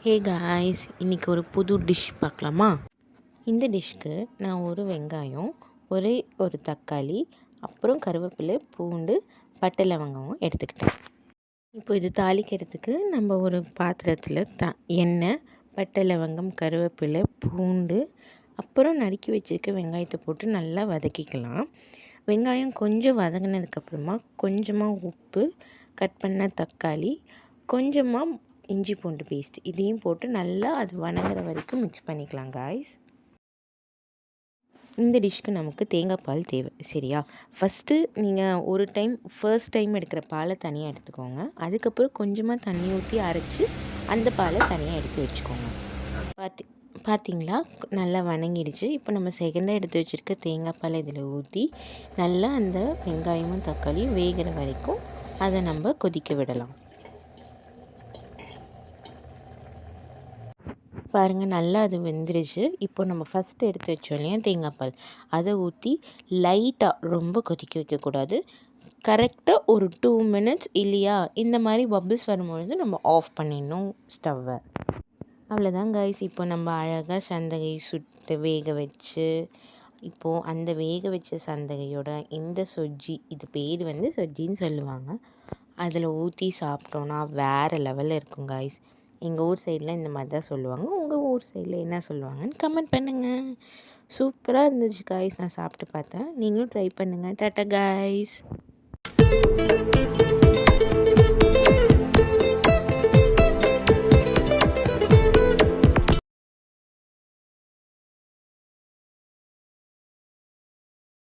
Hey guys, இன்றைக்கி ஒரு புது டிஷ் பார்க்கலாமா? இந்த டிஷ்க்கு நான் ஒரு வெங்காயம், ஒரே ஒரு தக்காளி, அப்புறம் கருவேப்பிலை, பூண்டு, பட்டை லவங்கமும் எடுத்துக்கிட்டேன். இப்போ இது தாளிக்கிறதுக்கு நம்ம ஒரு பாத்திரத்தில் எண்ணெய், பட்டை லவங்கம், கருவேப்பிலை, பூண்டு, அப்புறம் நறுக்கி வச்சுருக்க வெங்காயத்தை போட்டு நல்லா வதக்கிக்கலாம். வெங்காயம் கொஞ்சம் வதங்கினதுக்கப்புறமா கொஞ்சமாக உப்பு, கட் பண்ண தக்காளி, கொஞ்சமாக இஞ்சி பூண்டு பேஸ்ட் இதையும் போட்டு நல்லா அது வணங்குற வரைக்கும் மிக்ஸ் பண்ணிக்கலாம் காய்ஸ். இந்த டிஷ்க்கு நமக்கு தேங்காய் பால் தேவை, சரியா? ஃபஸ்ட்டு நீங்கள் ஃபர்ஸ்ட் டைம் எடுக்கிற பாலை தனியாக எடுத்துக்கோங்க. அதுக்கப்புறம் கொஞ்சமாக தண்ணி ஊற்றி அரைச்சி அந்த பாலை தனியாக எடுத்து வச்சுக்கோங்க. பார்த்தீங்களா, நல்லா வணங்கிடுச்சு. இப்போ நம்ம செகண்டாக எடுத்து வச்சுருக்க தேங்காய் பாலை இதில் ஊற்றி நல்லா அந்த வெங்காயமும் தக்காளியும் வேகிற வரைக்கும் அதை நம்ம கொதிக்க விடலாம். பாருங்கள், நல்லா அது வெந்துடுச்சு. இப்போ நம்ம ஃபஸ்ட்டு எடுத்து வச்சோம் இல்லையா தேங்காய் பால், அதை ஊற்றி லைட்டாக, ரொம்ப கொதிக்க வைக்கக்கூடாது, கரெக்டாக ஒரு 2 மினிட்ஸ் இல்லையா, இந்த மாதிரி பபிள்ஸ் வரும்பொழுது நம்ம ஆஃப் பண்ணிடணும் ஸ்டவ்வை. அவ்வளோதான் காய்ஸ். இப்போ நம்ம அழகாக சந்தகை சுட்டு வேக வச்சு, இப்போது அந்த வேக வச்ச சந்தகையோட இந்த சொஜ்ஜி, இது பேர் வந்து சொஜ்ஜின்னு சொல்லுவாங்க, அதில் ஊற்றி சாப்பிட்டோன்னா வேறு லெவலில் இருக்கும் காய்ஸ். எங்கள் ஊர் சைடில் இந்த மாதிரி தான் சொல்லுவாங்க. உங்கள் ஊர் சைடில் என்ன சொல்லுவாங்கன்னு கமெண்ட் பண்ணுங்கள். சூப்பராக இருந்துச்சு காய்ஸ். நான் சாப்பிட்டு பார்த்தேன். நீங்களும் ட்ரை பண்ணுங்கள். Tata guys.